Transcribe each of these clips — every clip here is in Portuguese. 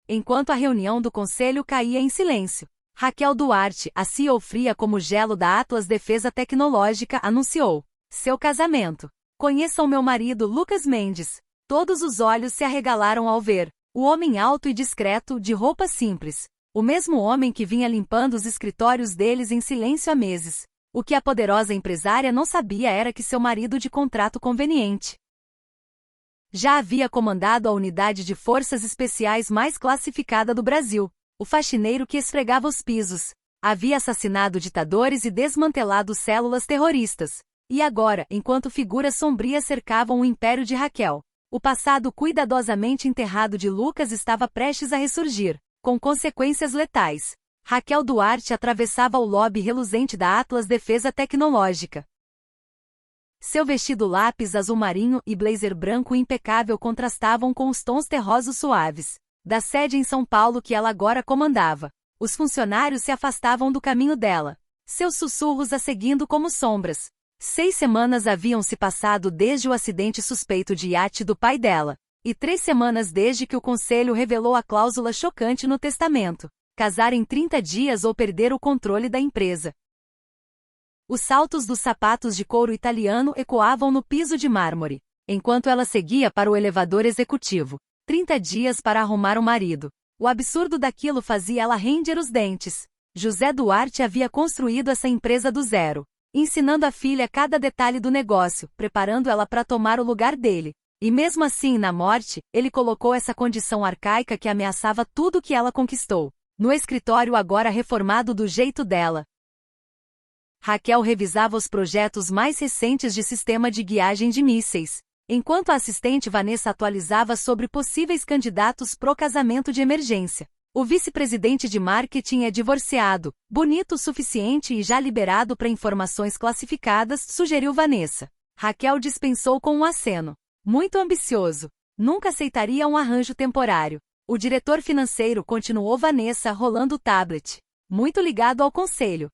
enquanto a reunião do conselho caía em silêncio. Raquel Duarte, a CEO fria como gelo da Atlas Defesa Tecnológica, anunciou seu casamento. Conheçam meu marido Lucas Mendes. Todos os olhos se arregalaram ao ver o homem alto e discreto, de roupa simples. O mesmo homem que vinha limpando os escritórios deles em silêncio há meses. O que a poderosa empresária não sabia era que seu marido de contrato conveniente já havia comandado a unidade de forças especiais mais classificada do Brasil. O faxineiro que esfregava os pisos. Havia assassinado ditadores e desmantelado células terroristas. E agora, enquanto figuras sombrias cercavam o império de Raquel, o passado cuidadosamente enterrado de Lucas estava prestes a ressurgir, com consequências letais. Raquel Duarte atravessava o lobby reluzente da Atlas Defesa Tecnológica. Seu vestido lápis azul marinho e blazer branco impecável contrastavam com os tons terrosos suaves da sede em São Paulo que ela agora comandava. Os funcionários se afastavam do caminho dela, seus sussurros a seguindo como sombras. 6 semanas haviam se passado desde o acidente suspeito de iate do pai dela, e 3 semanas desde que o conselho revelou a cláusula chocante no testamento: casar em 30 dias ou perder o controle da empresa. Os saltos dos sapatos de couro italiano ecoavam no piso de mármore, enquanto ela seguia para o elevador executivo. 30 dias para arrumar o marido. O absurdo daquilo fazia ela ranger os dentes. José Duarte havia construído essa empresa do zero, ensinando a filha cada detalhe do negócio, preparando ela para tomar o lugar dele. E mesmo assim, na morte, ele colocou essa condição arcaica que ameaçava tudo que ela conquistou. No escritório agora reformado do jeito dela, Raquel revisava os projetos mais recentes de sistema de guiagem de mísseis, enquanto a assistente Vanessa atualizava sobre possíveis candidatos pro casamento de emergência. O vice-presidente de marketing é divorciado, bonito o suficiente e já liberado para informações classificadas, sugeriu Vanessa. Raquel dispensou com um aceno. Muito ambicioso. Nunca aceitaria um arranjo temporário. O diretor financeiro continuou Vanessa rolando o tablet. Muito ligado ao conselho.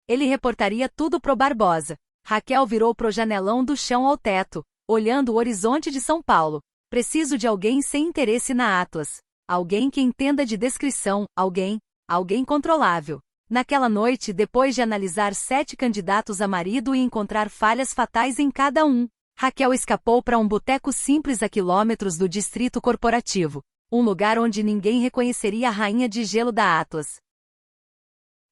Ele reportaria tudo pro Barbosa. Raquel virou pro janelão do chão ao teto, olhando o horizonte de São Paulo. Preciso de alguém sem interesse na Atlas. Alguém que entenda de descrição, alguém controlável. Naquela noite, depois de analisar 7 candidatos a marido e encontrar falhas fatais em cada um, Raquel escapou para um boteco simples a quilômetros do distrito corporativo, um lugar onde ninguém reconheceria a rainha de gelo da Atlas.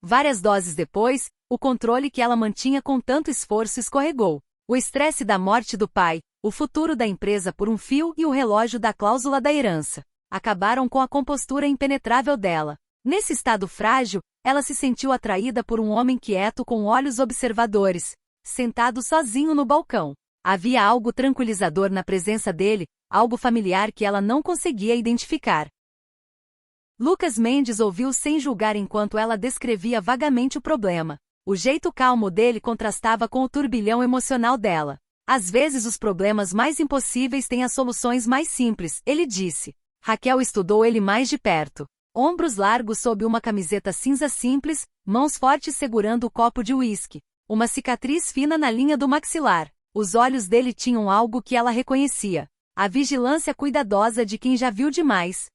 Várias doses depois, o controle que ela mantinha com tanto esforço escorregou. O estresse da morte do pai, o futuro da empresa por um fio e o relógio da cláusula da herança acabaram com a compostura impenetrável dela. Nesse estado frágil, ela se sentiu atraída por um homem quieto com olhos observadores, sentado sozinho no balcão. Havia algo tranquilizador na presença dele, algo familiar que ela não conseguia identificar. Lucas Mendes ouviu sem julgar enquanto ela descrevia vagamente o problema. O jeito calmo dele contrastava com o turbilhão emocional dela. Às vezes os problemas mais impossíveis têm as soluções mais simples, ele disse. Raquel estudou ele mais de perto. Ombros largos sob uma camiseta cinza simples, mãos fortes segurando o copo de uísque. Uma cicatriz fina na linha do maxilar. Os olhos dele tinham algo que ela reconhecia. A vigilância cuidadosa de quem já viu demais.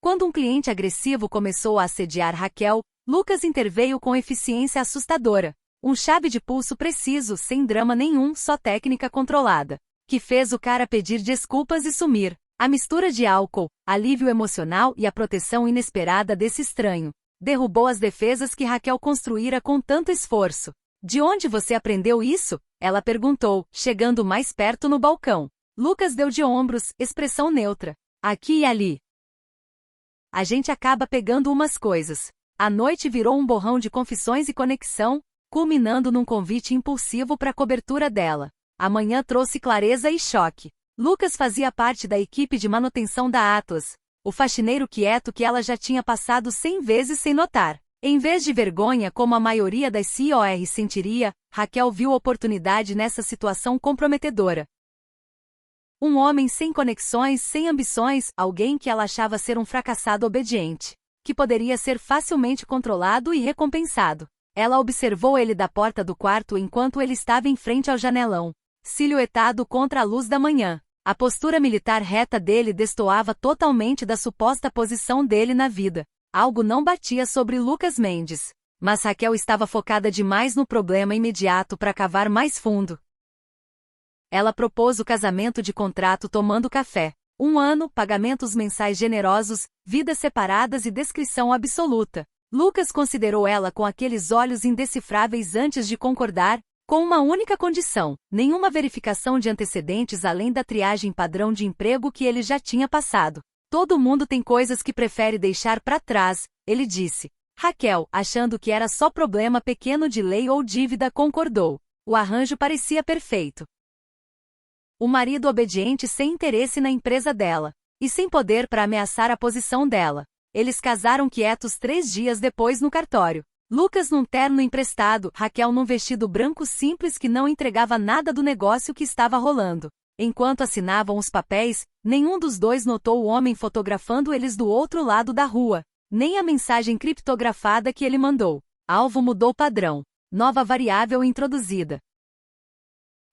Quando um cliente agressivo começou a assediar Raquel, Lucas interveio com eficiência assustadora. Um chave de pulso preciso, sem drama nenhum, só técnica controlada. Que fez o cara pedir desculpas e sumir. A mistura de álcool, alívio emocional e a proteção inesperada desse estranho derrubou as defesas que Raquel construíra com tanto esforço. De onde você aprendeu isso? Ela perguntou, chegando mais perto no balcão. Lucas deu de ombros, expressão neutra. Aqui e ali. A gente acaba pegando umas coisas. A noite virou um borrão de confissões e conexão, culminando num convite impulsivo para a cobertura dela. A manhã trouxe clareza e choque. Lucas fazia parte da equipe de manutenção da Atlas, o faxineiro quieto que ela já tinha passado 100 vezes sem notar. Em vez de vergonha como a maioria das COR sentiria, Raquel viu oportunidade nessa situação comprometedora. Um homem sem conexões, sem ambições, alguém que ela achava ser um fracassado obediente, que poderia ser facilmente controlado e recompensado. Ela observou ele da porta do quarto enquanto ele estava em frente ao janelão, silhuetado contra a luz da manhã. A postura militar reta dele destoava totalmente da suposta posição dele na vida. Algo não batia sobre Lucas Mendes. Mas Raquel estava focada demais no problema imediato para cavar mais fundo. Ela propôs o casamento de contrato tomando café. 1 ano, pagamentos mensais generosos, vidas separadas e descrição absoluta. Lucas considerou ela com aqueles olhos indecifráveis antes de concordar, com uma única condição: nenhuma verificação de antecedentes além da triagem padrão de emprego que ele já tinha passado. Todo mundo tem coisas que prefere deixar para trás, ele disse. Raquel, achando que era só problema pequeno de lei ou dívida, concordou. O arranjo parecia perfeito. O marido obediente sem interesse na empresa dela. E sem poder para ameaçar a posição dela. Eles casaram quietos 3 dias depois no cartório. Lucas num terno emprestado, Raquel num vestido branco simples que não entregava nada do negócio que estava rolando. Enquanto assinavam os papéis, nenhum dos dois notou o homem fotografando eles do outro lado da rua. Nem a mensagem criptografada que ele mandou. Alvo mudou padrão. Nova variável introduzida.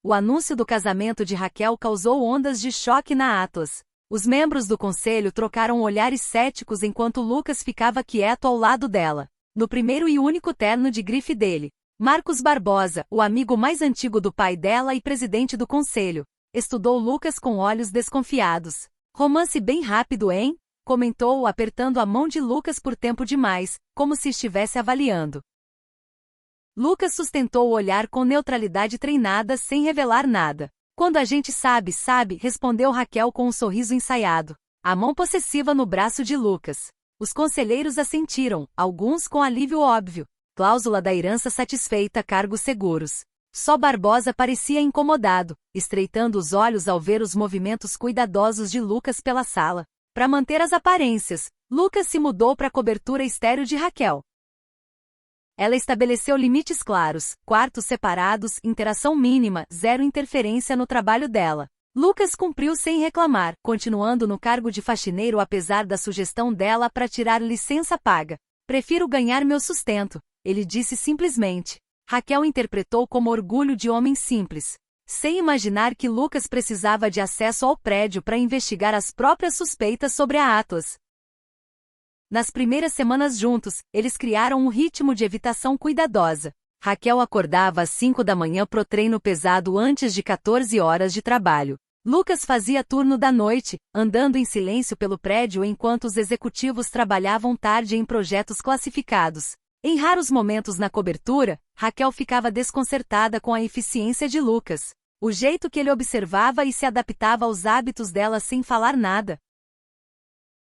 O anúncio do casamento de Raquel causou ondas de choque na Atlas. Os membros do conselho trocaram olhares céticos enquanto Lucas ficava quieto ao lado dela. No primeiro e único terno de grife dele. Marcos Barbosa, o amigo mais antigo do pai dela e presidente do conselho, estudou Lucas com olhos desconfiados. Romance bem rápido, hein? Comentou apertando a mão de Lucas por tempo demais, como se estivesse avaliando. Lucas sustentou o olhar com neutralidade treinada sem revelar nada. Quando a gente sabe, respondeu Raquel com um sorriso ensaiado. A mão possessiva no braço de Lucas. Os conselheiros assentiram, alguns com alívio óbvio. Cláusula da herança satisfeita, cargos seguros. Só Barbosa parecia incomodado, estreitando os olhos ao ver os movimentos cuidadosos de Lucas pela sala. Para manter as aparências, Lucas se mudou para a cobertura estéril de Raquel. Ela estabeleceu limites claros, quartos separados, interação mínima, 0 interferência no trabalho dela. Lucas cumpriu sem reclamar, continuando no cargo de faxineiro apesar da sugestão dela para tirar licença paga. Prefiro ganhar meu sustento, ele disse simplesmente. Raquel interpretou como orgulho de homem simples. Sem imaginar que Lucas precisava de acesso ao prédio para investigar as próprias suspeitas sobre a Atlas. Nas primeiras semanas juntos, eles criaram um ritmo de evitação cuidadosa. Raquel acordava às 5 da manhã pro treino pesado antes de 14 horas de trabalho. Lucas fazia turno da noite, andando em silêncio pelo prédio enquanto os executivos trabalhavam tarde em projetos classificados. Em raros momentos na cobertura, Raquel ficava desconcertada com a eficiência de Lucas. O jeito que ele observava e se adaptava aos hábitos dela sem falar nada.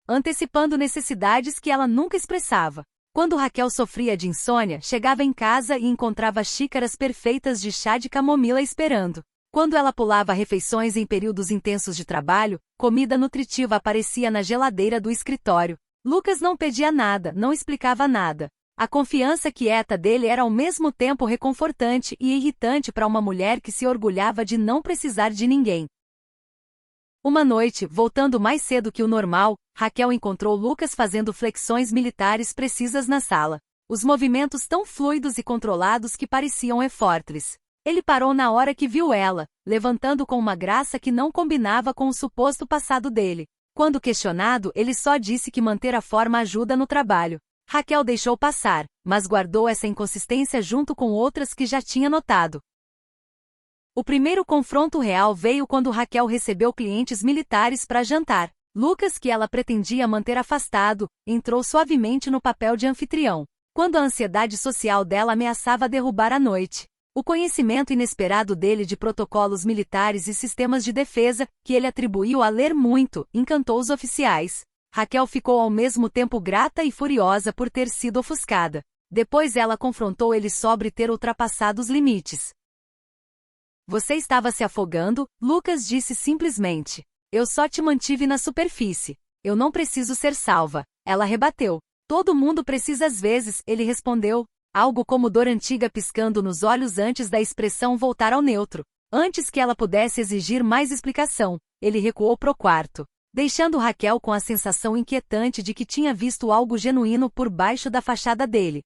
Antecipando necessidades que ela nunca expressava. Quando Raquel sofria de insônia, chegava em casa e encontrava xícaras perfeitas de chá de camomila esperando. Quando ela pulava refeições em períodos intensos de trabalho, comida nutritiva aparecia na geladeira do escritório. Lucas não pedia nada, não explicava nada. A confiança quieta dele era ao mesmo tempo reconfortante e irritante para uma mulher que se orgulhava de não precisar de ninguém. Uma noite, voltando mais cedo que o normal, Raquel encontrou Lucas fazendo flexões militares precisas na sala. Os movimentos tão fluidos e controlados que pareciam effortes. Ele parou na hora que viu ela, levantando com uma graça que não combinava com o suposto passado dele. Quando questionado, ele só disse que manter a forma ajuda no trabalho. Raquel deixou passar, mas guardou essa inconsistência junto com outras que já tinha notado. O primeiro confronto real veio quando Raquel recebeu clientes militares para jantar. Lucas, que ela pretendia manter afastado, entrou suavemente no papel de anfitrião, quando a ansiedade social dela ameaçava derrubar a noite. O conhecimento inesperado dele de protocolos militares e sistemas de defesa, que ele atribuiu a ler muito, encantou os oficiais. Raquel ficou ao mesmo tempo grata e furiosa por ter sido ofuscada. Depois ela confrontou ele sobre ter ultrapassado os limites. Você estava se afogando, Lucas disse simplesmente. Eu só te mantive na superfície. Eu não preciso ser salva. Ela rebateu. Todo mundo precisa às vezes, ele respondeu. Algo como dor antiga piscando nos olhos antes da expressão voltar ao neutro. Antes que ela pudesse exigir mais explicação, ele recuou pro quarto, deixando Raquel com a sensação inquietante de que tinha visto algo genuíno por baixo da fachada dele.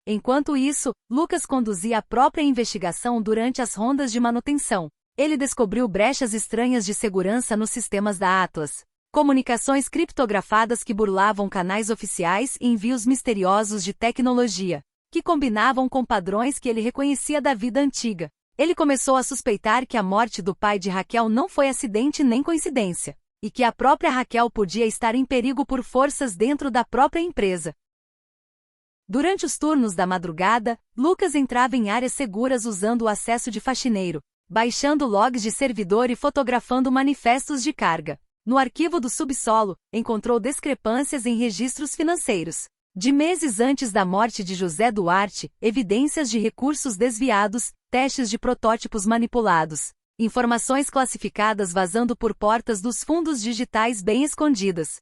Enquanto isso, Lucas conduzia a própria investigação durante as rondas de manutenção. Ele descobriu brechas estranhas de segurança nos sistemas da Atlas. Comunicações criptografadas que burlavam canais oficiais e envios misteriosos de tecnologia, que combinavam com padrões que ele reconhecia da vida antiga. Ele começou a suspeitar que a morte do pai de Raquel não foi acidente nem coincidência, e que a própria Raquel podia estar em perigo por forças dentro da própria empresa. Durante os turnos da madrugada, Lucas entrava em áreas seguras usando o acesso de faxineiro, baixando logs de servidor e fotografando manifestos de carga. No arquivo do subsolo, encontrou discrepâncias em registros financeiros de meses antes da morte de José Duarte, evidências de recursos desviados, testes de protótipos manipulados, informações classificadas vazando por portas dos fundos digitais bem escondidas.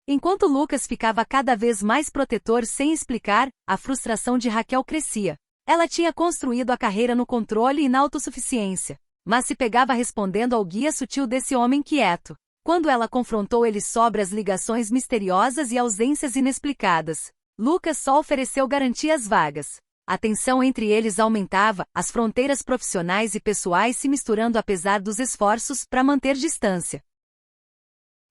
Enquanto Lucas ficava cada vez mais protetor sem explicar, a frustração de Raquel crescia. Ela tinha construído a carreira no controle e na autossuficiência, mas se pegava respondendo ao guia sutil desse homem quieto. Quando ela confrontou ele sobre as ligações misteriosas e ausências inexplicadas, Lucas só ofereceu garantias vagas. A tensão entre eles aumentava, as fronteiras profissionais e pessoais se misturando apesar dos esforços para manter distância.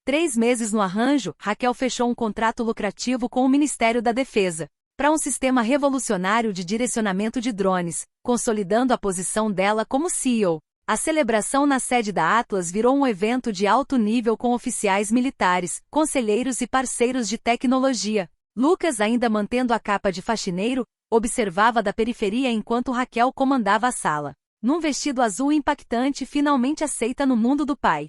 3 meses no arranjo, Raquel fechou um contrato lucrativo com o Ministério da Defesa, para um sistema revolucionário de direcionamento de drones, consolidando a posição dela como CEO. A celebração na sede da Atlas virou um evento de alto nível com oficiais militares, conselheiros e parceiros de tecnologia. Lucas, ainda mantendo a capa de faxineiro, observava da periferia enquanto Raquel comandava a sala. Num vestido azul impactante finalmente aceita no mundo do pai.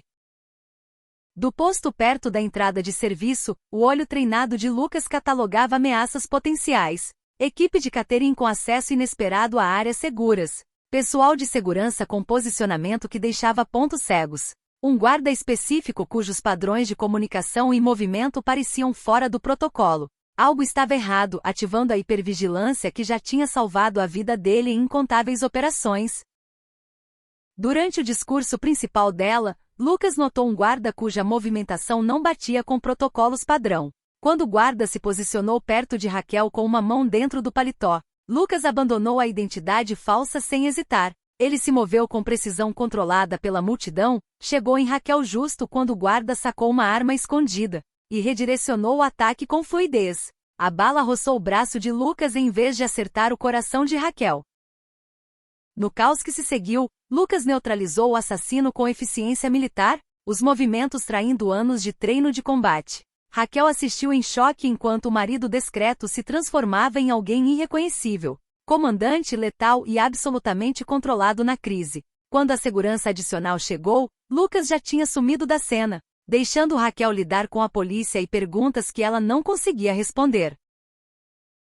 Do posto perto da entrada de serviço, o olho treinado de Lucas catalogava ameaças potenciais. Equipe de catering com acesso inesperado a áreas seguras. Pessoal de segurança com posicionamento que deixava pontos cegos. Um guarda específico cujos padrões de comunicação e movimento pareciam fora do protocolo. Algo estava errado, ativando a hipervigilância que já tinha salvado a vida dele em incontáveis operações. Durante o discurso principal dela, Lucas notou um guarda cuja movimentação não batia com protocolos padrão. Quando o guarda se posicionou perto de Raquel com uma mão dentro do paletó, Lucas abandonou a identidade falsa sem hesitar. Ele se moveu com precisão controlada pela multidão, chegou em Raquel justo quando o guarda sacou uma arma escondida, e redirecionou o ataque com fluidez. A bala roçou o braço de Lucas em vez de acertar o coração de Raquel. No caos que se seguiu, Lucas neutralizou o assassino com eficiência militar, os movimentos traindo anos de treino de combate. Raquel assistiu em choque enquanto o marido discreto se transformava em alguém irreconhecível, comandante letal e absolutamente controlado na crise. Quando a segurança adicional chegou, Lucas já tinha sumido da cena, deixando Raquel lidar com a polícia e perguntas que ela não conseguia responder.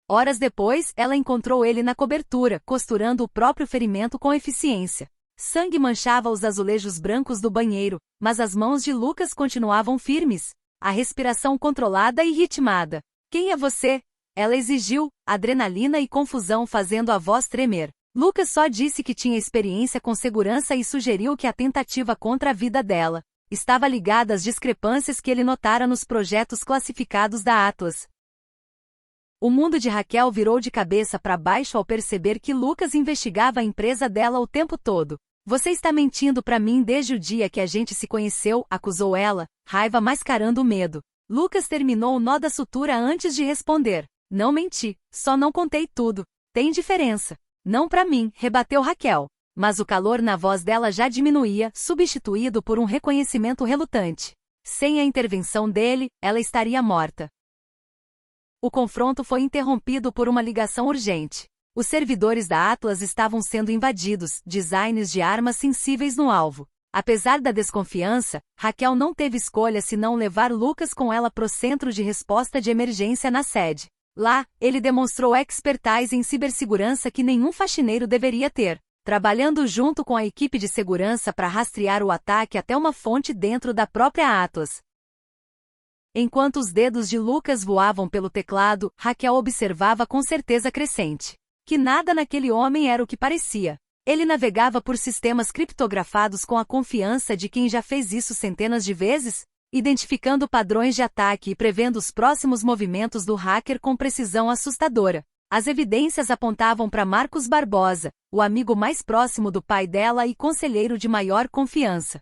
Horas depois, ela encontrou ele na cobertura, costurando o próprio ferimento com eficiência. Sangue manchava os azulejos brancos do banheiro, mas as mãos de Lucas continuavam firmes. A respiração controlada e ritmada. Quem é você? Ela exigiu, adrenalina e confusão fazendo a voz tremer. Lucas só disse que tinha experiência com segurança e sugeriu que a tentativa contra a vida dela estava ligada às discrepâncias que ele notara nos projetos classificados da Atlas. O mundo de Raquel virou de cabeça para baixo ao perceber que Lucas investigava a empresa dela o tempo todo. Você está mentindo para mim desde o dia que a gente se conheceu, acusou ela, raiva mascarando o medo. Lucas terminou o nó da sutura antes de responder. Não menti, só não contei tudo. Tem diferença. Não para mim, rebateu Raquel. Mas o calor na voz dela já diminuía, substituído por um reconhecimento relutante. Sem a intervenção dele, ela estaria morta. O confronto foi interrompido por uma ligação urgente. Os servidores da Atlas estavam sendo invadidos, designs de armas sensíveis no alvo. Apesar da desconfiança, Raquel não teve escolha senão levar Lucas com ela pro centro de resposta de emergência na sede. Lá, ele demonstrou expertise em cibersegurança que nenhum faxineiro deveria ter, trabalhando junto com a equipe de segurança para rastrear o ataque até uma fonte dentro da própria Atlas. Enquanto os dedos de Lucas voavam pelo teclado, Raquel observava com certeza crescente que nada naquele homem era o que parecia. Ele navegava por sistemas criptografados com a confiança de quem já fez isso centenas de vezes, identificando padrões de ataque e prevendo os próximos movimentos do hacker com precisão assustadora. As evidências apontavam para Marcos Barbosa, o amigo mais próximo do pai dela e conselheiro de maior confiança.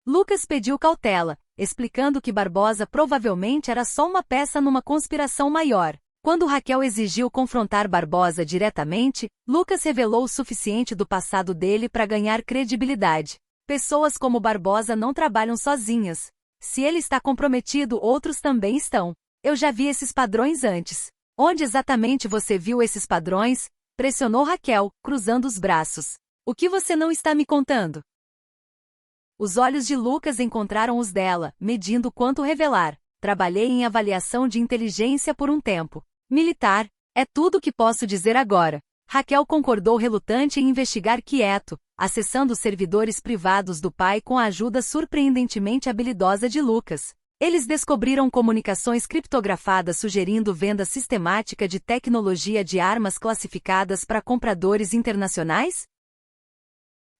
Lucas pediu cautela, explicando que Barbosa provavelmente era só uma peça numa conspiração maior. Quando Raquel exigiu confrontar Barbosa diretamente, Lucas revelou o suficiente do passado dele para ganhar credibilidade. Pessoas como Barbosa não trabalham sozinhas. Se ele está comprometido, outros também estão. Eu já vi esses padrões antes. Onde exatamente você viu esses padrões? Pressionou Raquel, cruzando os braços. O que você não está me contando? Os olhos de Lucas encontraram os dela, medindo quanto revelar. Trabalhei em avaliação de inteligência por um tempo. Militar, é tudo o que posso dizer agora. Raquel concordou relutante em investigar quieto, acessando os servidores privados do pai com a ajuda surpreendentemente habilidosa de Lucas. Eles descobriram comunicações criptografadas sugerindo venda sistemática de tecnologia de armas classificadas para compradores internacionais?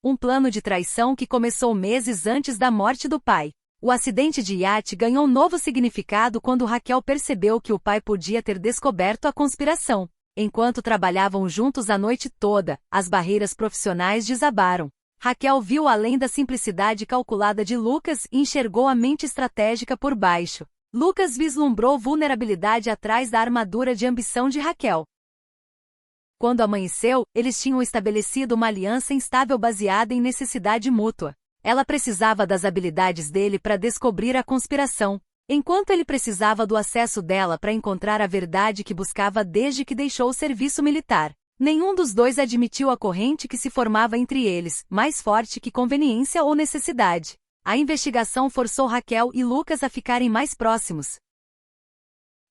Um plano de traição que começou meses antes da morte do pai. O acidente de iate ganhou novo significado quando Raquel percebeu que o pai podia ter descoberto a conspiração. Enquanto trabalhavam juntos a noite toda, as barreiras profissionais desabaram. Raquel viu além da simplicidade calculada de Lucas e enxergou a mente estratégica por baixo. Lucas vislumbrou vulnerabilidade atrás da armadura de ambição de Raquel. Quando amanheceu, eles tinham estabelecido uma aliança instável baseada em necessidade mútua. Ela precisava das habilidades dele para descobrir a conspiração, enquanto ele precisava do acesso dela para encontrar a verdade que buscava desde que deixou o serviço militar. Nenhum dos dois admitiu a corrente que se formava entre eles, mais forte que conveniência ou necessidade. A investigação forçou Raquel e Lucas a ficarem mais próximos.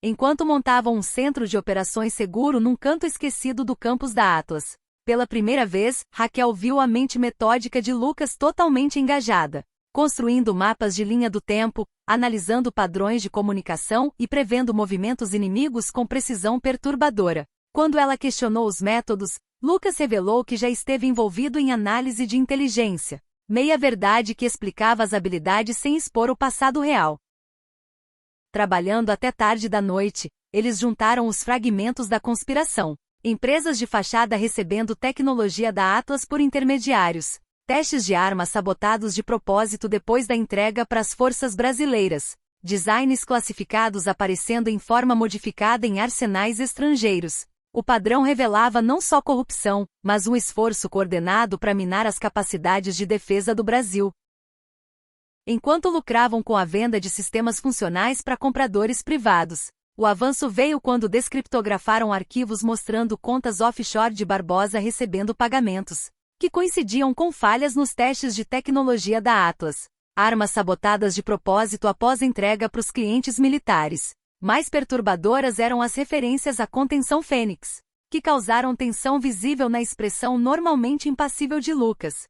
Enquanto montavam um centro de operações seguro num canto esquecido do campus da Atlas. Pela primeira vez, Raquel viu a mente metódica de Lucas totalmente engajada, construindo mapas de linha do tempo, analisando padrões de comunicação e prevendo movimentos inimigos com precisão perturbadora. Quando ela questionou os métodos, Lucas revelou que já esteve envolvido em análise de inteligência, meia-verdade que explicava as habilidades sem expor o passado real. Trabalhando até tarde da noite, eles juntaram os fragmentos da conspiração. Empresas de fachada recebendo tecnologia da Atlas por intermediários. Testes de armas sabotados de propósito depois da entrega para as forças brasileiras. Designs classificados aparecendo em forma modificada em arsenais estrangeiros. O padrão revelava não só corrupção, mas um esforço coordenado para minar as capacidades de defesa do Brasil. Enquanto lucravam com a venda de sistemas funcionais para compradores privados. O avanço veio quando descriptografaram arquivos mostrando contas offshore de Barbosa recebendo pagamentos, que coincidiam com falhas nos testes de tecnologia da Atlas. Armas sabotadas de propósito após entrega para os clientes militares. Mais perturbadoras eram as referências à contenção Fênix, que causaram tensão visível na expressão normalmente impassível de Lucas.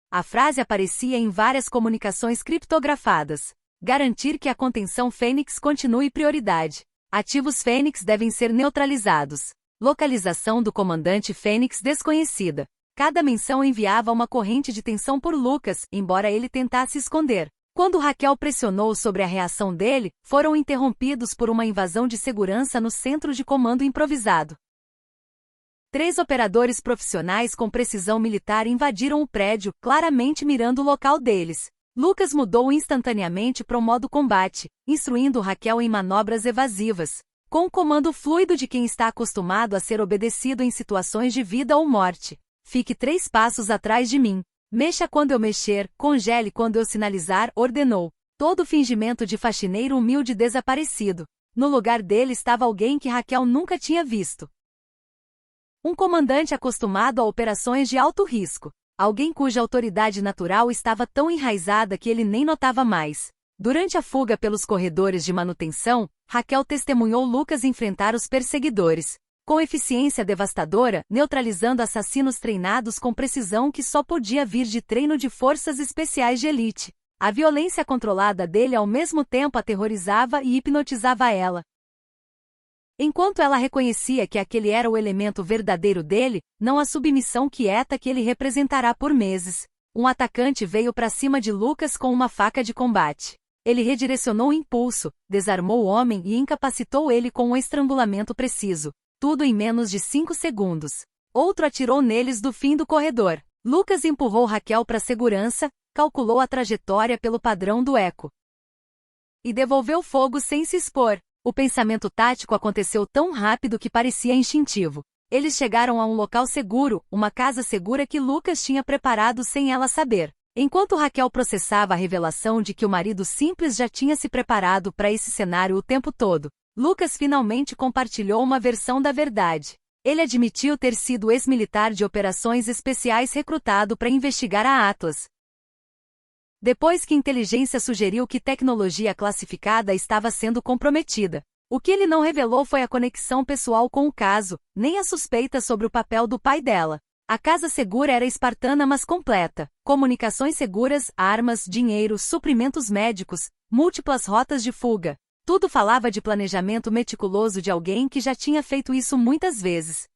A frase aparecia em várias comunicações criptografadas. Garantir que a contenção Fênix continue prioridade. Ativos Fênix devem ser neutralizados. Localização do comandante Fênix desconhecida. Cada menção enviava uma corrente de tensão por Lucas, embora ele tentasse esconder. Quando Raquel pressionou sobre a reação dele, foram interrompidos por uma invasão de segurança no centro de comando improvisado. 3 operadores profissionais com precisão militar invadiram o prédio, claramente mirando o local deles. Lucas mudou instantaneamente para o modo combate, instruindo Raquel em manobras evasivas, com o comando fluido de quem está acostumado a ser obedecido em situações de vida ou morte. Fique 3 passos atrás de mim. Mexa quando eu mexer, congele quando eu sinalizar, ordenou. Todo fingimento de faxineiro humilde desaparecido. No lugar dele estava alguém que Raquel nunca tinha visto. Um comandante acostumado a operações de alto risco. Alguém cuja autoridade natural estava tão enraizada que ele nem notava mais. Durante a fuga pelos corredores de manutenção, Raquel testemunhou Lucas enfrentar os perseguidores, com eficiência devastadora, neutralizando assassinos treinados com precisão que só podia vir de treino de forças especiais de elite. A violência controlada dele ao mesmo tempo aterrorizava e hipnotizava ela. Enquanto ela reconhecia que aquele era o elemento verdadeiro dele, não a submissão quieta que ele representará por meses. Um atacante veio para cima de Lucas com uma faca de combate. Ele redirecionou o impulso, desarmou o homem e incapacitou ele com um estrangulamento preciso. Tudo em menos de 5 segundos. Outro atirou neles do fim do corredor. Lucas empurrou Raquel para a segurança, calculou a trajetória pelo padrão do eco e devolveu fogo sem se expor. O pensamento tático aconteceu tão rápido que parecia instintivo. Eles chegaram a um local seguro, uma casa segura que Lucas tinha preparado sem ela saber. Enquanto Raquel processava a revelação de que o marido simples já tinha se preparado para esse cenário o tempo todo, Lucas finalmente compartilhou uma versão da verdade. Ele admitiu ter sido ex-militar de operações especiais recrutado para investigar a Atlas. Depois que inteligência sugeriu que tecnologia classificada estava sendo comprometida. O que ele não revelou foi a conexão pessoal com o caso, nem a suspeita sobre o papel do pai dela. A casa segura era espartana mas completa. Comunicações seguras, armas, dinheiro, suprimentos médicos, múltiplas rotas de fuga. Tudo falava de planejamento meticuloso de alguém que já tinha feito isso muitas vezes.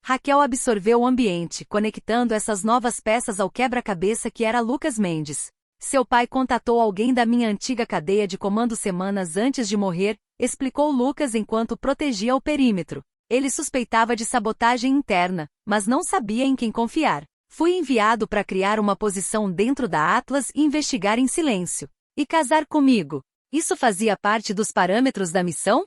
Raquel absorveu o ambiente, conectando essas novas peças ao quebra-cabeça que era Lucas Mendes. Seu pai contatou alguém da minha antiga cadeia de comando semanas antes de morrer, explicou Lucas enquanto protegia o perímetro. Ele suspeitava de sabotagem interna, mas não sabia em quem confiar. Fui enviado para criar uma posição dentro da Atlas e investigar em silêncio. E casar comigo. Isso fazia parte dos parâmetros da missão?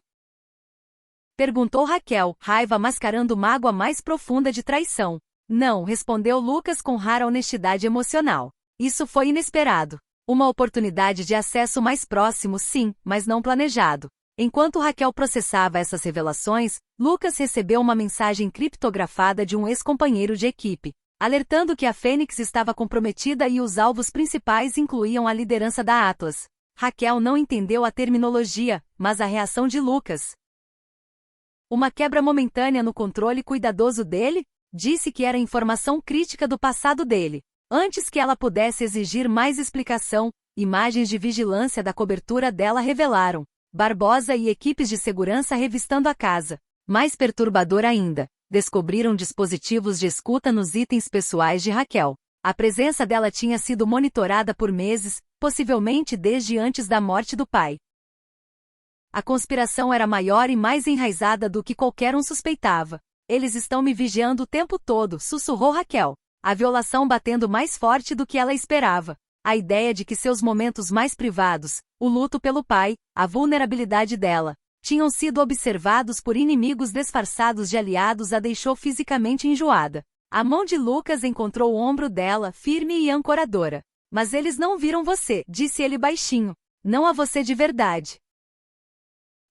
Perguntou Raquel, raiva mascarando mágoa mais profunda de traição. Não, respondeu Lucas com rara honestidade emocional. Isso foi inesperado. Uma oportunidade de acesso mais próximo, sim, mas não planejado. Enquanto Raquel processava essas revelações, Lucas recebeu uma mensagem criptografada de um ex-companheiro de equipe, alertando que a Fênix estava comprometida e os alvos principais incluíam a liderança da Atlas. Raquel não entendeu a terminologia, mas a reação de Lucas. Uma quebra momentânea no controle cuidadoso dele? Disse que era informação crítica do passado dele. Antes que ela pudesse exigir mais explicação, imagens de vigilância da cobertura dela revelaram Barbosa e equipes de segurança revistando a casa. Mais perturbador ainda, descobriram dispositivos de escuta nos itens pessoais de Raquel. A presença dela tinha sido monitorada por meses, possivelmente desde antes da morte do pai. A conspiração era maior e mais enraizada do que qualquer um suspeitava. Eles estão me vigiando o tempo todo, sussurrou Raquel. A violação batendo mais forte do que ela esperava. A ideia de que seus momentos mais privados, o luto pelo pai, a vulnerabilidade dela, tinham sido observados por inimigos disfarçados de aliados a deixou fisicamente enjoada. A mão de Lucas encontrou o ombro dela, firme e ancoradora. Mas eles não viram você, disse ele baixinho. Não a você de verdade.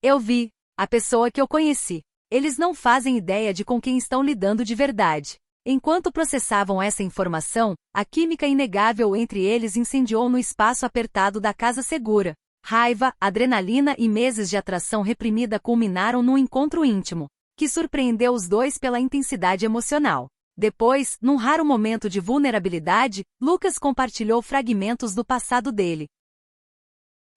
Eu vi, a pessoa que eu conheci. Eles não fazem ideia de com quem estão lidando de verdade. Enquanto processavam essa informação, a química inegável entre eles incendiou no espaço apertado da casa segura. Raiva, adrenalina e meses de atração reprimida culminaram num encontro íntimo, que surpreendeu os dois pela intensidade emocional. Depois, num raro momento de vulnerabilidade, Lucas compartilhou fragmentos do passado dele.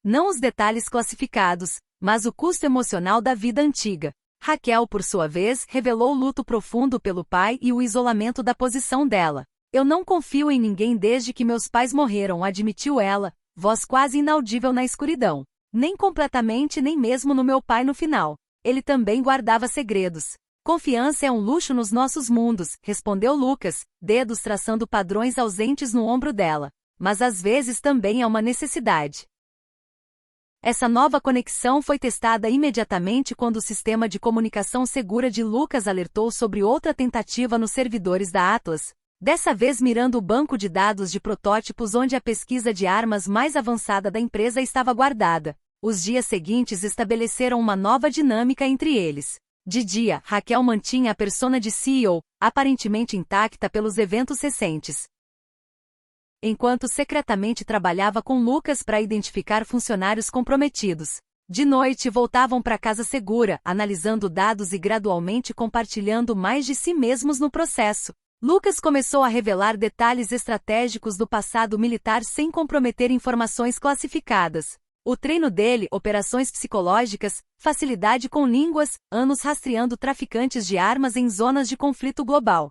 Não os detalhes classificados, mas o custo emocional da vida antiga. Raquel, por sua vez, revelou o luto profundo pelo pai e o isolamento da posição dela. Eu não confio em ninguém desde que meus pais morreram, admitiu ela, voz quase inaudível na escuridão. Nem completamente nem mesmo no meu pai no final. Ele também guardava segredos. Confiança é um luxo nos nossos mundos, respondeu Lucas, dedos traçando padrões ausentes no ombro dela. Mas às vezes também é uma necessidade. Essa nova conexão foi testada imediatamente quando o sistema de comunicação segura de Lucas alertou sobre outra tentativa nos servidores da Atlas, dessa vez mirando o banco de dados de protótipos onde a pesquisa de armas mais avançada da empresa estava guardada. Os dias seguintes estabeleceram uma nova dinâmica entre eles. De dia, Raquel mantinha a persona de CEO, aparentemente intacta pelos eventos recentes, enquanto secretamente trabalhava com Lucas para identificar funcionários comprometidos. De noite voltavam para casa segura, analisando dados e gradualmente compartilhando mais de si mesmos no processo. Lucas começou a revelar detalhes estratégicos do passado militar sem comprometer informações classificadas. O treino dele, operações psicológicas, facilidade com línguas, anos rastreando traficantes de armas em zonas de conflito global.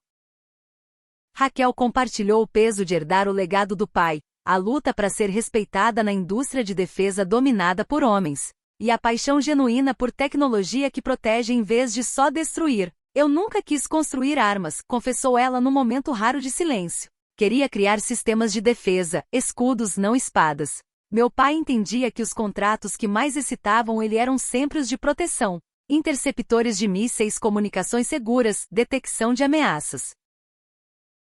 Raquel compartilhou o peso de herdar o legado do pai, a luta para ser respeitada na indústria de defesa dominada por homens, e a paixão genuína por tecnologia que protege em vez de só destruir. Eu nunca quis construir armas, confessou ela num momento raro de silêncio. Queria criar sistemas de defesa, escudos, não espadas. Meu pai entendia que os contratos que mais excitavam ele eram sempre os de proteção, interceptores de mísseis, comunicações seguras, detecção de ameaças.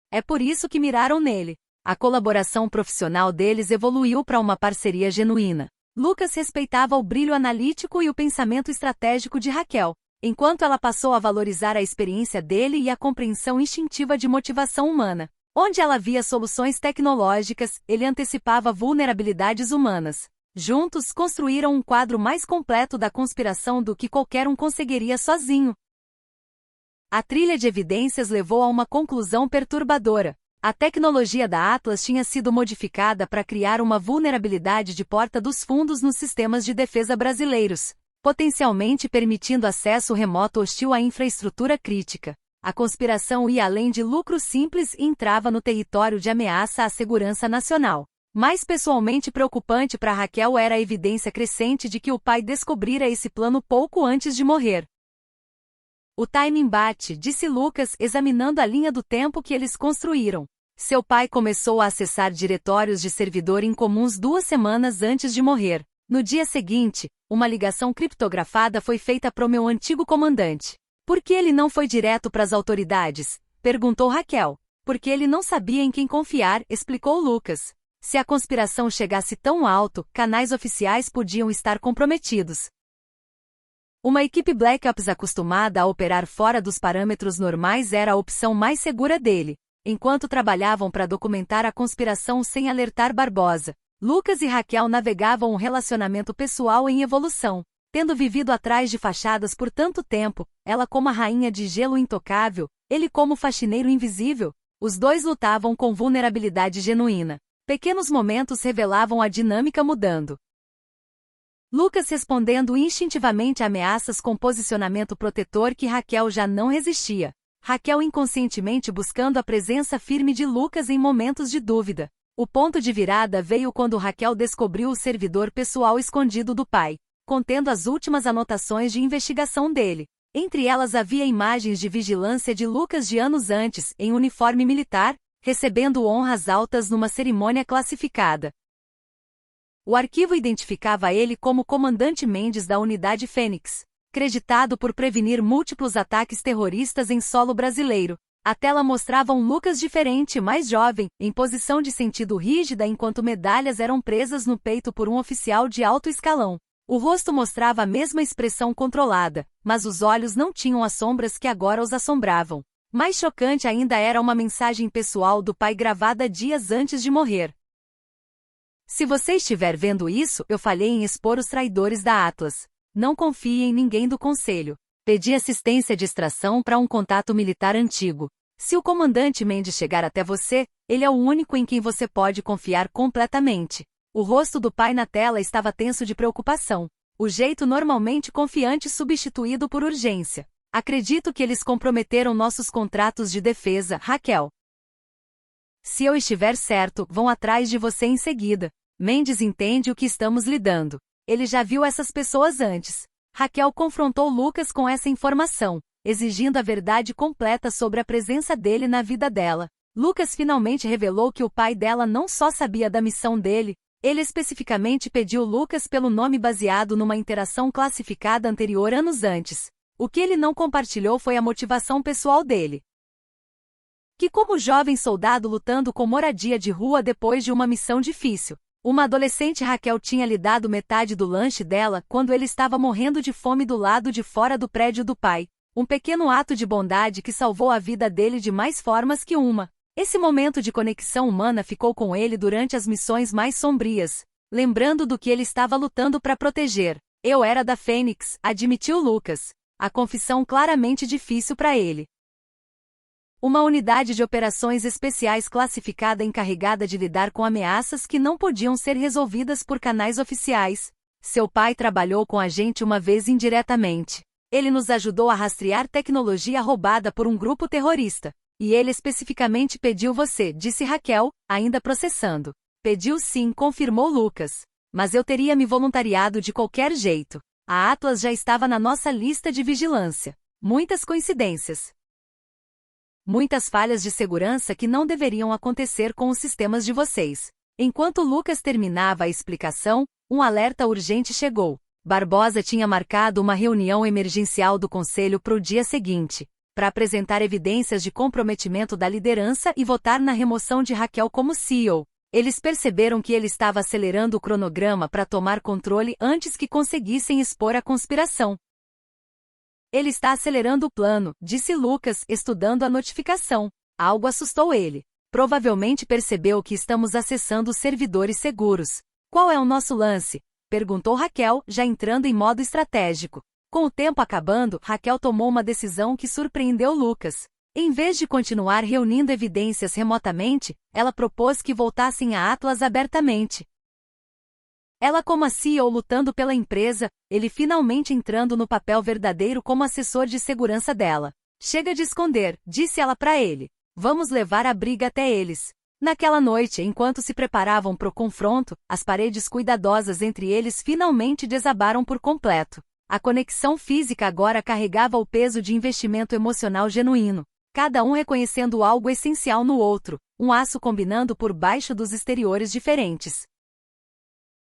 É por isso que miraram nele. A colaboração profissional deles evoluiu para uma parceria genuína. Lucas respeitava o brilho analítico e o pensamento estratégico de Raquel, enquanto ela passou a valorizar a experiência dele e a compreensão instintiva de motivação humana. Onde ela via soluções tecnológicas, ele antecipava vulnerabilidades humanas. Juntos construíram um quadro mais completo da conspiração do que qualquer um conseguiria sozinho. A trilha de evidências levou a uma conclusão perturbadora. A tecnologia da Atlas tinha sido modificada para criar uma vulnerabilidade de porta dos fundos nos sistemas de defesa brasileiros, potencialmente permitindo acesso remoto hostil à infraestrutura crítica. A conspiração ia além de lucro simples e entrava no território de ameaça à segurança nacional. Mais pessoalmente preocupante para Raquel era a evidência crescente de que o pai descobrira esse plano pouco antes de morrer. O timing bate, disse Lucas, examinando a linha do tempo que eles construíram. Seu pai começou a acessar diretórios de servidor incomuns 2 semanas antes de morrer. No dia seguinte, uma ligação criptografada foi feita para o meu antigo comandante. Por que ele não foi direto para as autoridades? Perguntou Raquel. Porque ele não sabia em quem confiar, explicou Lucas. Se a conspiração chegasse tão alto, canais oficiais podiam estar comprometidos. Uma equipe Black Ops acostumada a operar fora dos parâmetros normais era a opção mais segura dele. Enquanto trabalhavam para documentar a conspiração sem alertar Barbosa, Lucas e Raquel navegavam um relacionamento pessoal em evolução. Tendo vivido atrás de fachadas por tanto tempo, ela como a rainha de gelo intocável, ele como faxineiro invisível, os dois lutavam com vulnerabilidade genuína. Pequenos momentos revelavam a dinâmica mudando. Lucas respondendo instintivamente a ameaças com posicionamento protetor que Raquel já não resistia. Raquel inconscientemente buscando a presença firme de Lucas em momentos de dúvida. O ponto de virada veio quando Raquel descobriu o servidor pessoal escondido do pai, contendo as últimas anotações de investigação dele. Entre elas havia imagens de vigilância de Lucas de anos antes, em uniforme militar, recebendo honras altas numa cerimônia classificada. O arquivo identificava ele como Comandante Mendes da Unidade Fênix, creditado por prevenir múltiplos ataques terroristas em solo brasileiro. A tela mostrava um Lucas diferente, mais jovem, em posição de sentido rígida enquanto medalhas eram presas no peito por um oficial de alto escalão. O rosto mostrava a mesma expressão controlada, mas os olhos não tinham as sombras que agora os assombravam. Mais chocante ainda era uma mensagem pessoal do pai gravada dias antes de morrer. Se você estiver vendo isso, eu falhei em expor os traidores da Atlas. Não confie em ninguém do conselho. Pedi assistência de extração para um contato militar antigo. Se o comandante Mendes chegar até você, ele é o único em quem você pode confiar completamente. O rosto do pai na tela estava tenso de preocupação. O jeito normalmente confiante substituído por urgência. Acredito que eles comprometeram nossos contratos de defesa, Raquel. Se eu estiver certo, vão atrás de você em seguida. Mendes entende o que estamos lidando. Ele já viu essas pessoas antes. Raquel confrontou Lucas com essa informação, exigindo a verdade completa sobre a presença dele na vida dela. Lucas finalmente revelou que o pai dela não só sabia da missão dele, ele especificamente pediu Lucas pelo nome baseado numa interação classificada anterior anos antes. O que ele não compartilhou foi a motivação pessoal dele. Que como jovem soldado lutando com moradia de rua depois de uma missão difícil, uma adolescente Raquel tinha lhe dado metade do lanche dela quando ele estava morrendo de fome do lado de fora do prédio do pai. Um pequeno ato de bondade que salvou a vida dele de mais formas que uma. Esse momento de conexão humana ficou com ele durante as missões mais sombrias, lembrando do que ele estava lutando para proteger. Eu era da Fênix, admitiu Lucas. A confissão claramente difícil para ele. Uma unidade de operações especiais classificada encarregada de lidar com ameaças que não podiam ser resolvidas por canais oficiais. Seu pai trabalhou com a gente uma vez indiretamente. Ele nos ajudou a rastrear tecnologia roubada por um grupo terrorista. E ele especificamente pediu você, disse Raquel, ainda processando. Pediu sim, confirmou Lucas. Mas eu teria me voluntariado de qualquer jeito. A Atlas já estava na nossa lista de vigilância. Muitas coincidências. Muitas falhas de segurança que não deveriam acontecer com os sistemas de vocês. Enquanto Lucas terminava a explicação, um alerta urgente chegou. Barbosa tinha marcado uma reunião emergencial do conselho para o dia seguinte, para apresentar evidências de comprometimento da liderança e votar na remoção de Raquel como CEO. Eles perceberam que ele estava acelerando o cronograma para tomar controle antes que conseguissem expor a conspiração. Ele está acelerando o plano, disse Lucas, estudando a notificação. Algo assustou ele. Provavelmente percebeu que estamos acessando os servidores seguros. Qual é o nosso lance? Perguntou Raquel, já entrando em modo estratégico. Com o tempo acabando, Raquel tomou uma decisão que surpreendeu Lucas. Em vez de continuar reunindo evidências remotamente, ela propôs que voltassem a Atlas abertamente. Ela como a CEO lutando pela empresa, ele finalmente entrando no papel verdadeiro como assessor de segurança dela. Chega de esconder, disse ela para ele. Vamos levar a briga até eles. Naquela noite, enquanto se preparavam para o confronto, as paredes cuidadosas entre eles finalmente desabaram por completo. A conexão física agora carregava o peso de investimento emocional genuíno. Cada um reconhecendo algo essencial no outro, um aço combinando por baixo dos exteriores diferentes.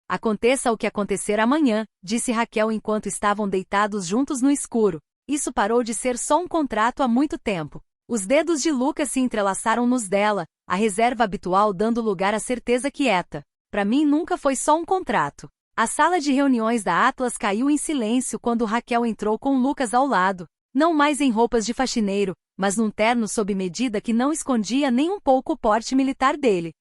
Aconteça o que acontecer amanhã, disse Raquel enquanto estavam deitados juntos no escuro. Isso parou de ser só um contrato há muito tempo. Os dedos de Lucas se entrelaçaram nos dela, a reserva habitual dando lugar à certeza quieta. Para mim nunca foi só um contrato. A sala de reuniões da Atlas caiu em silêncio quando Raquel entrou com Lucas ao lado. Não mais em roupas de faxineiro, mas num terno sob medida que não escondia nem um pouco o porte militar dele.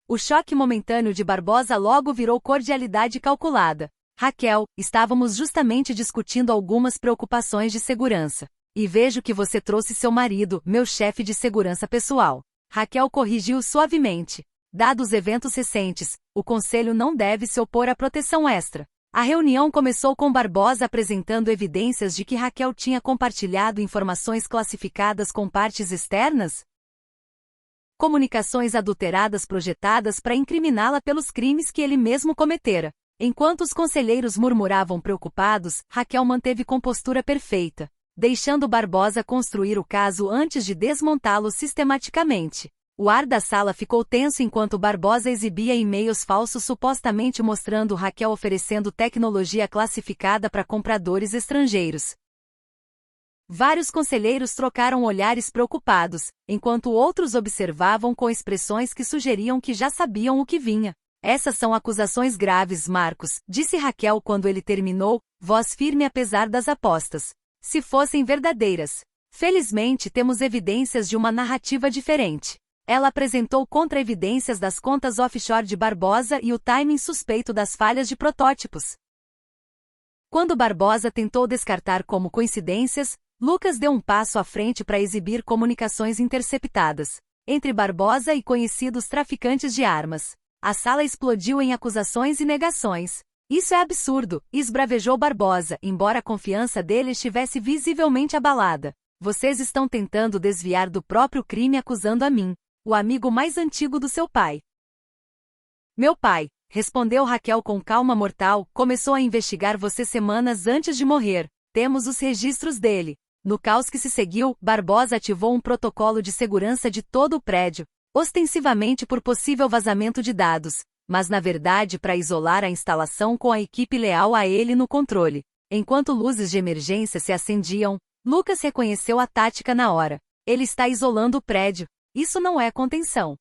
O choque momentâneo de Barbosa logo virou cordialidade calculada. Raquel, estávamos justamente discutindo algumas preocupações de segurança. E vejo que você trouxe seu marido, meu chefe de segurança pessoal. Raquel corrigiu suavemente. Dados os eventos recentes, o conselho não deve se opor à proteção extra. A reunião começou com Barbosa apresentando evidências de que Raquel tinha compartilhado informações classificadas com partes externas. Comunicações adulteradas projetadas para incriminá-la pelos crimes que ele mesmo cometera. Enquanto os conselheiros murmuravam preocupados, Raquel manteve compostura perfeita, deixando Barbosa construir o caso antes de desmontá-lo sistematicamente. O ar da sala ficou tenso enquanto Barbosa exibia e-mails falsos supostamente mostrando Raquel oferecendo tecnologia classificada para compradores estrangeiros. Vários conselheiros trocaram olhares preocupados, enquanto outros observavam com expressões que sugeriam que já sabiam o que vinha. Essas são acusações graves, Marcos, disse Raquel quando ele terminou, voz firme apesar das apostas. Se fossem verdadeiras. Felizmente temos evidências de uma narrativa diferente. Ela apresentou contra-evidências das contas offshore de Barbosa e o timing suspeito das falhas de protótipos. Quando Barbosa tentou descartar como coincidências, Lucas deu um passo à frente para exibir comunicações interceptadas entre Barbosa e conhecidos traficantes de armas. A sala explodiu em acusações e negações. Isso é absurdo, esbravejou Barbosa, embora a confiança dele estivesse visivelmente abalada. Vocês estão tentando desviar do próprio crime acusando a mim, o amigo mais antigo do seu pai. Meu pai, respondeu Raquel com calma mortal, começou a investigar você semanas antes de morrer. Temos os registros dele. No caos que se seguiu, Barbosa ativou um protocolo de segurança de todo o prédio, ostensivamente por possível vazamento de dados, mas na verdade para isolar a instalação com a equipe leal a ele no controle. Enquanto luzes de emergência se acendiam, Lucas reconheceu a tática na hora. Ele está isolando o prédio. Isso não é contenção.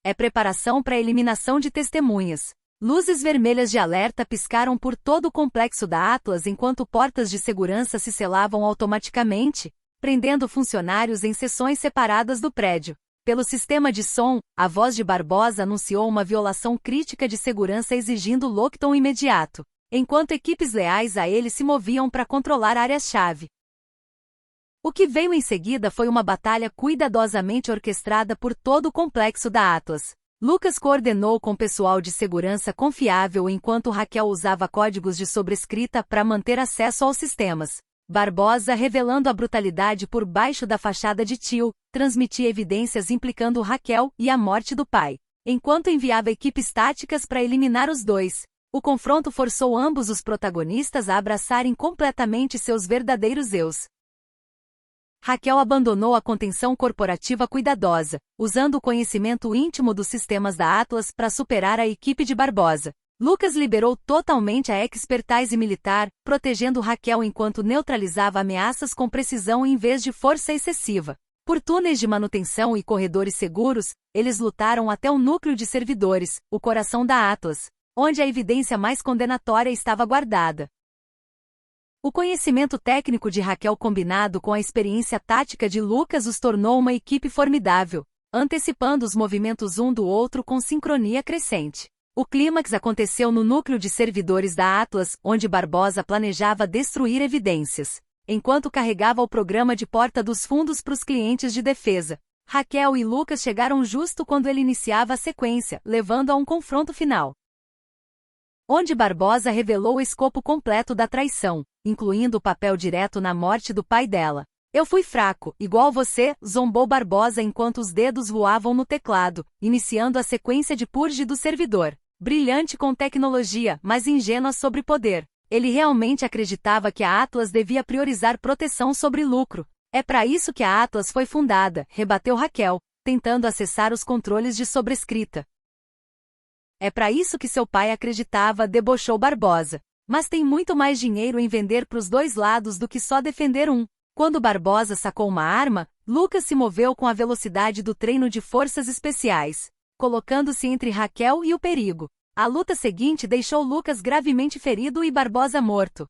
É preparação para a eliminação de testemunhas. Luzes vermelhas de alerta piscaram por todo o complexo da Atlas enquanto portas de segurança se selavam automaticamente, prendendo funcionários em seções separadas do prédio. Pelo sistema de som, a voz de Barbosa anunciou uma violação crítica de segurança exigindo lockdown imediato, enquanto equipes leais a ele se moviam para controlar áreas-chave. O que veio em seguida foi uma batalha cuidadosamente orquestrada por todo o complexo da Atlas. Lucas coordenou com pessoal de segurança confiável enquanto Raquel usava códigos de sobrescrita para manter acesso aos sistemas. Barbosa, revelando a brutalidade por baixo da fachada de tio, transmitia evidências implicando Raquel e a morte do pai. enquanto enviava equipes táticas para eliminar os dois. O confronto forçou ambos os protagonistas a abraçarem completamente seus verdadeiros eus. Raquel abandonou a contenção corporativa cuidadosa, usando o conhecimento íntimo dos sistemas da Atlas para superar a equipe de Barbosa. Lucas liberou totalmente a expertise militar, protegendo Raquel enquanto neutralizava ameaças com precisão em vez de força excessiva. Por túneis de manutenção e corredores seguros, eles lutaram até o núcleo de servidores, o coração da Atlas, onde a evidência mais condenatória estava guardada. O conhecimento técnico de Raquel combinado com a experiência tática de Lucas os tornou uma equipe formidável, antecipando os movimentos um do outro com sincronia crescente. O clímax aconteceu no núcleo de servidores da Atlas, onde Barbosa planejava destruir evidências, enquanto carregava o programa de porta dos fundos para os clientes de defesa. Raquel e Lucas chegaram justo quando ele iniciava a sequência, levando a um confronto final, onde Barbosa revelou o escopo completo da traição, incluindo o papel direto na morte do pai dela. Eu fui fraco, igual você, zombou Barbosa enquanto os dedos voavam no teclado, iniciando a sequência de purge do servidor. Brilhante com tecnologia, mas ingênua sobre poder. Ele realmente acreditava que a Atlas devia priorizar proteção sobre lucro. É para isso que a Atlas foi fundada, rebateu Raquel, tentando acessar os controles de sobrescrita. É para isso que seu pai acreditava, debochou Barbosa. Mas tem muito mais dinheiro em vender para os dois lados do que só defender um. Quando Barbosa sacou uma arma, Lucas se moveu com a velocidade do treino de forças especiais, colocando-se entre Raquel e o perigo. A luta seguinte deixou Lucas gravemente ferido e Barbosa morto.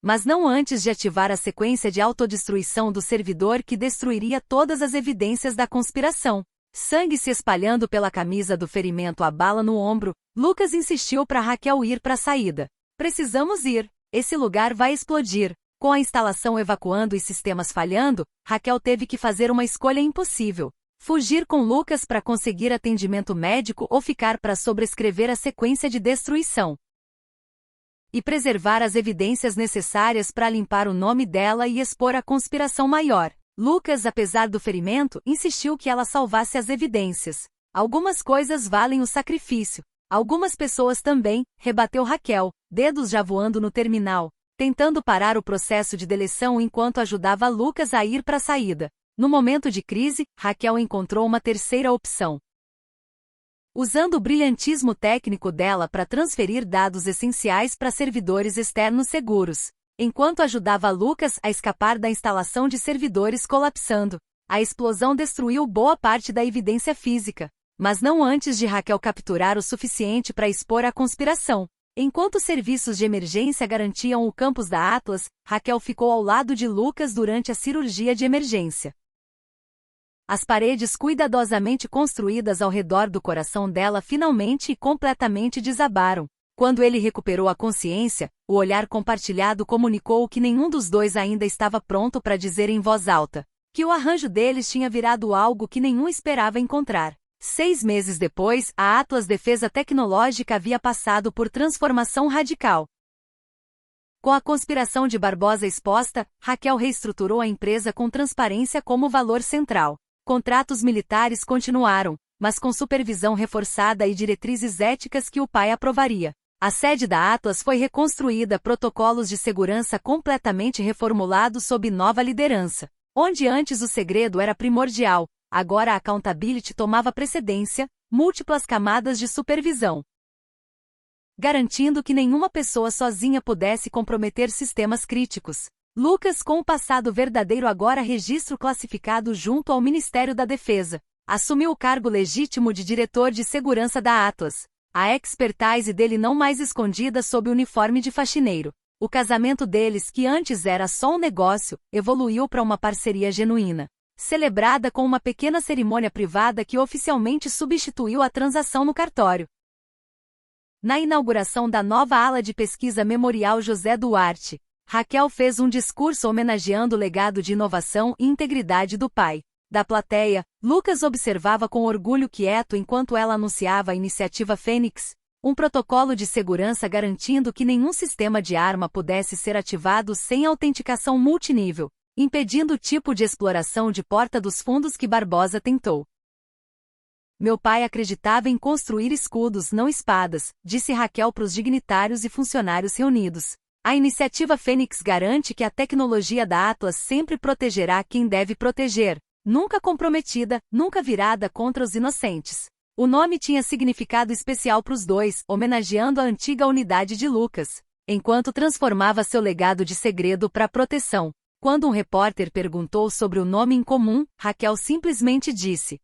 Mas não antes de ativar a sequência de autodestruição do servidor que destruiria todas as evidências da conspiração. Sangue se espalhando pela camisa do ferimento à bala no ombro, Lucas insistiu para Raquel ir para a saída. Precisamos ir, esse lugar vai explodir. Com a instalação evacuando e sistemas falhando, Raquel teve que fazer uma escolha impossível. Fugir com Lucas para conseguir atendimento médico ou ficar para sobrescrever a sequência de destruição e preservar as evidências necessárias para limpar o nome dela e expor a conspiração maior. Lucas, apesar do ferimento, insistiu que ela salvasse as evidências. Algumas coisas valem o sacrifício. Algumas pessoas também, rebateu Raquel, dedos já voando no terminal, tentando parar o processo de deleção enquanto ajudava Lucas a ir para a saída. No momento de crise, Raquel encontrou uma terceira opção. Usando o brilhantismo técnico dela para transferir dados essenciais para servidores externos seguros. Enquanto ajudava Lucas a escapar da instalação de servidores colapsando, a explosão destruiu boa parte da evidência física, mas não antes de Raquel capturar o suficiente para expor a conspiração. Enquanto os serviços de emergência garantiam o campus da Atlas, Raquel ficou ao lado de Lucas durante a cirurgia de emergência. As paredes cuidadosamente construídas ao redor do coração dela finalmente e completamente desabaram. Quando ele recuperou a consciência, o olhar compartilhado comunicou que nenhum dos dois ainda estava pronto para dizer em voz alta que o arranjo deles tinha virado algo que nenhum esperava encontrar. 6 meses depois, a Atlas Defesa Tecnológica havia passado por transformação radical. Com a conspiração de Barbosa exposta, Raquel reestruturou a empresa com transparência como valor central. Contratos militares continuaram, mas com supervisão reforçada e diretrizes éticas que o pai aprovaria. A sede da Atlas foi reconstruída, protocolos de segurança completamente reformulados sob nova liderança. Onde antes o segredo era primordial, agora a accountability tomava precedência, múltiplas camadas de supervisão, garantindo que nenhuma pessoa sozinha pudesse comprometer sistemas críticos. Lucas, com o passado verdadeiro agora registro classificado junto ao Ministério da Defesa, assumiu o cargo legítimo de diretor de segurança da Atlas. A expertise dele não mais escondida sob o uniforme de faxineiro. O casamento deles, que antes era só um negócio, evoluiu para uma parceria genuína, celebrada com uma pequena cerimônia privada que oficialmente substituiu a transação no cartório. Na inauguração da nova ala de pesquisa Memorial José Duarte, Raquel fez um discurso homenageando o legado de inovação e integridade do pai. Da plateia, Lucas observava com orgulho quieto enquanto ela anunciava a iniciativa Fênix, um protocolo de segurança garantindo que nenhum sistema de arma pudesse ser ativado sem autenticação multinível, impedindo o tipo de exploração de porta dos fundos que Barbosa tentou. Meu pai acreditava em construir escudos, não espadas, disse Raquel para os dignitários e funcionários reunidos. A iniciativa Fênix garante que a tecnologia da Atlas sempre protegerá quem deve proteger, nunca comprometida, nunca virada contra os inocentes. O nome tinha significado especial para os dois, homenageando a antiga unidade de Lucas, enquanto transformava seu legado de segredo para proteção. Quando um repórter perguntou sobre o nome em comum, Raquel simplesmente disse: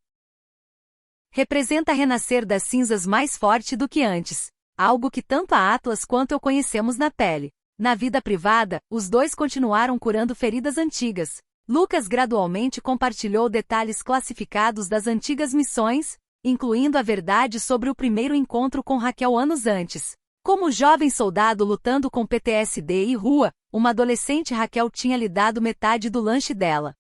representa renascer das cinzas mais forte do que antes, algo que tanto a Atlas quanto eu conhecemos na pele. Na vida privada, os dois continuaram curando feridas antigas. Lucas gradualmente compartilhou detalhes classificados das antigas missões, incluindo a verdade sobre o primeiro encontro com Raquel anos antes. Como jovem soldado lutando com PTSD e rua, uma adolescente Raquel tinha lhe dado metade do lanche dela.